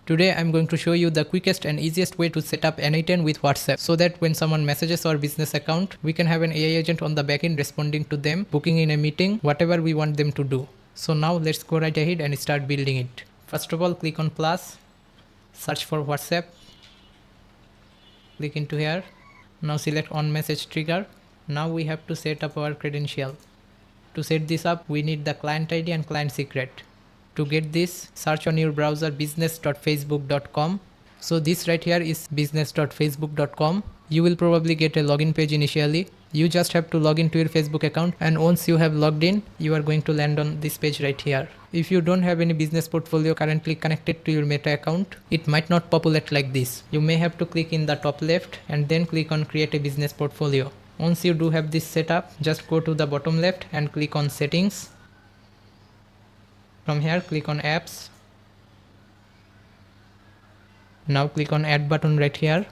Today I'm going to show you the quickest and easiest way to set up n8n with WhatsApp so that when someone messages our business account, we can have an AI agent on the backend responding to them, booking in a meeting, whatever we want them to do. So now let's go right ahead and start building it. First of all, click on plus, search for WhatsApp, click into here. Now select on message trigger. Now we have to set up our credential. To set this up, we need the client ID and client secret. To get this, search on your browser business.facebook.com. So this right here is business.facebook.com. You will probably get a login page initially. You just have to log into your Facebook account, and once you have logged in, you are going to land on this page right here. If you don't have any business portfolio currently connected to your Meta account, it might not populate like this. You may have to click in the top left and then click on create a business portfolio. Once you do have this set up, just go to the bottom left and click on settings. From here, click on apps. Now click on add button right here.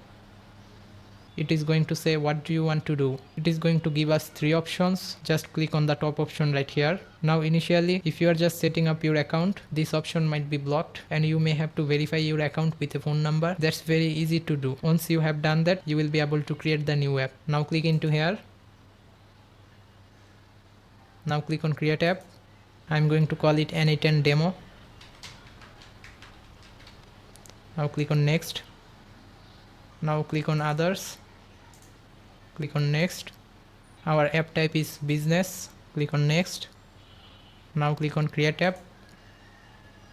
It is going to say what do you want to do. It is going to give us 3 options. Just click on the top option right here. Now initially, if you are just setting up your account, this option might be blocked and you may have to verify your account with a phone number. That's very easy to do. Once you have done that, you will be able to create the new app. Now click into here. Now click on create app. I'm going to call it n8n demo. Now click on next. Now click on others. Click on next. Our app type is business. Click on next. Now click on create app.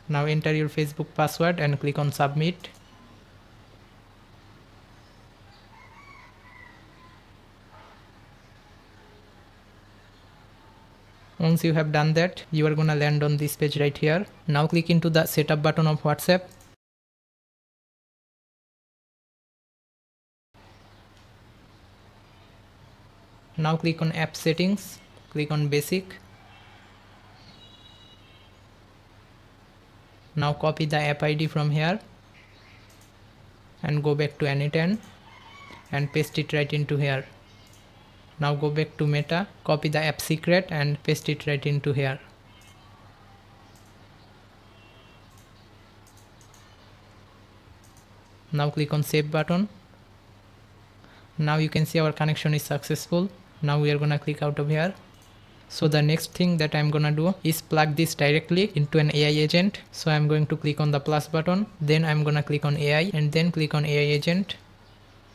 Now enter your Facebook password and click on submit. Once you have done that, you are gonna land on this page right here. Now click into the setup button of WhatsApp. Now click on app settings, click on basic. Now copy the app ID from here and go back to n8n and paste it right into here. Now go back to Meta, copy the app secret and paste it right into here. Now click on save button. Now you can see our connection is successful. Now we are gonna click out of here. So the next thing that I'm gonna do is plug this directly into an AI agent. So I'm going to click on the plus button, then I'm gonna click on AI and then click on AI agent.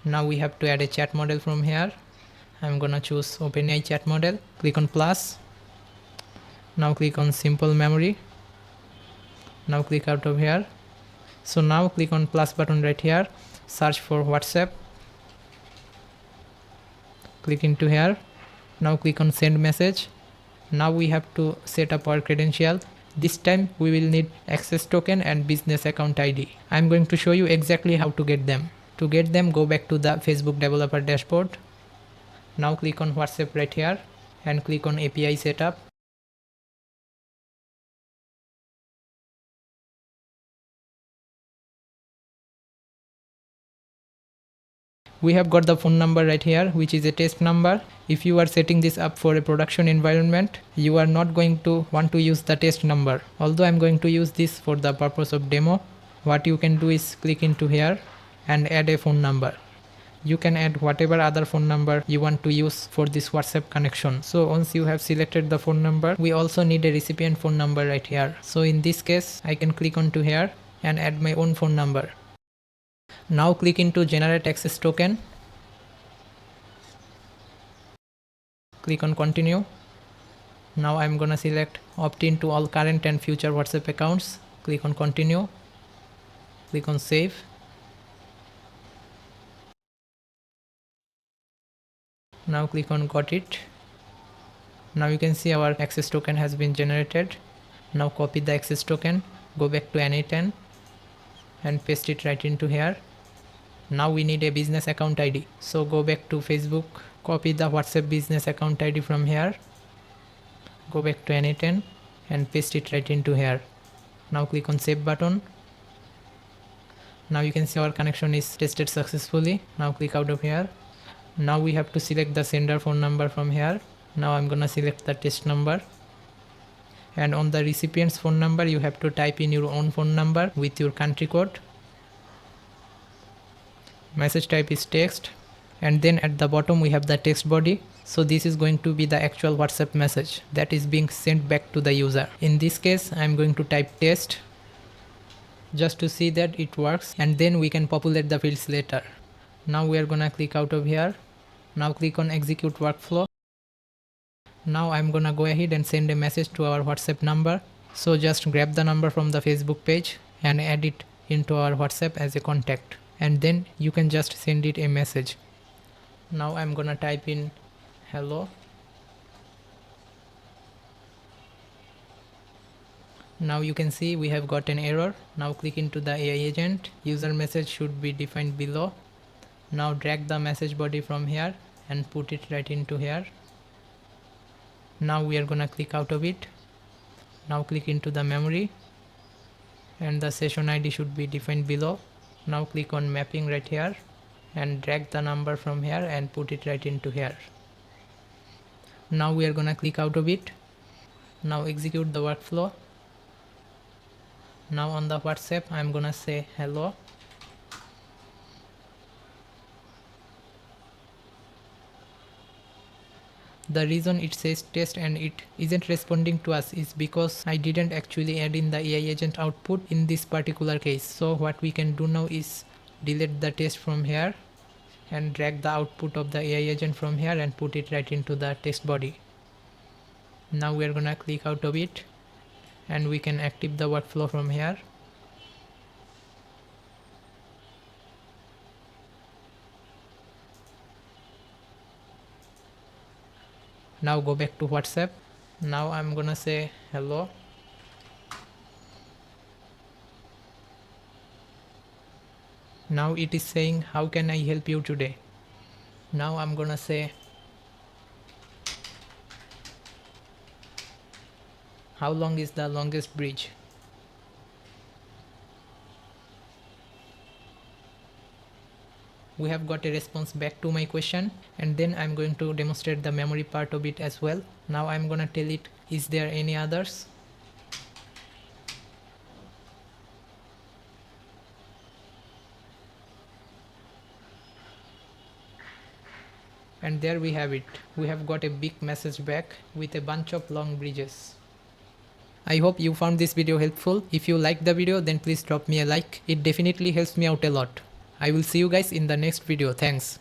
Now we have to add a chat model from here. I'm gonna choose OpenAI chat model, click on plus. Now click on simple memory. Now click out of here. So now click on plus button right here, search for WhatsApp. Click into here. Now click on send message. Now we have to set up our credential. This time we will need access token and business account ID. I'm going to show you exactly how to get them. To get them, go back to the Facebook developer dashboard. Now click on WhatsApp right here and click on API setup. We have got the phone number right here, which is a test number. If you are setting this up for a production environment, you are not going to want to use the test number. Although I'm going to use this for the purpose of demo, what you can do is click into here and add a phone number. You can add whatever other phone number you want to use for this WhatsApp connection. So once you have selected the phone number, we also need a recipient phone number right here. So in this case, I can click onto here and add my own phone number. Now click into generate access token. Click on continue. Now I'm gonna select opt in to all current and future WhatsApp accounts. Click on continue. Click on save. Now click on got it. Now you can see our access token has been generated. Now copy the access token, go back to n8n and paste it right into here. Now we need a business account ID. So go back to Facebook, copy the WhatsApp business account ID from here, go back to n8n and paste it right into here. Now click on save button. Now you can see our connection is tested successfully. Now click out of here. Now we have to select the sender phone number from here. Now I'm gonna select the test number. And on the recipient's phone number, you have to type in your own phone number with your country code. message type is text, and then at the bottom we have the text body. So this is going to be the actual WhatsApp message that is being sent back to the user. In this case I'm going to type test just to see that it works, and then we can populate the fields later. Now we are gonna click out of here. Now click on execute workflow. Now I'm gonna go ahead and send a message to our WhatsApp number. So just grab the number from the Facebook page and add it into our WhatsApp as a contact, and then you can just send it a message. Now I'm gonna type in hello. Now you can see we have got an error. Now click into the AI agent. User message should be defined below. Now drag the message body from here and put it right into here. Now we are gonna click out of it. Now click into the memory, and the session ID should be defined below. Now click on mapping right here and drag the number from here and put it right into here. Now we are gonna click out of it. Now execute the workflow. Now on the WhatsApp I'm gonna say hello. The reason it says test and it isn't responding to us is because I didn't actually add in the AI agent output in this particular case. So what we can do now is delete the test from here and drag the output of the AI agent from here and put it right into the text body. Now we are gonna click out of it and we can active the workflow from here. Now go back to WhatsApp. Now I'm gonna say hello. Now it is saying how can I help you today. Now I'm gonna say how long is the longest bridge. We have got a response back to my question, and then I'm going to demonstrate the memory part of it as well. Now I'm gonna tell it, is there any others? And there we have it. We have got a big message back with a bunch of long bridges. I hope you found this video helpful. If you liked the video, then please drop me a like. It definitely helps me out a lot. I will see you guys in the next video. Thanks.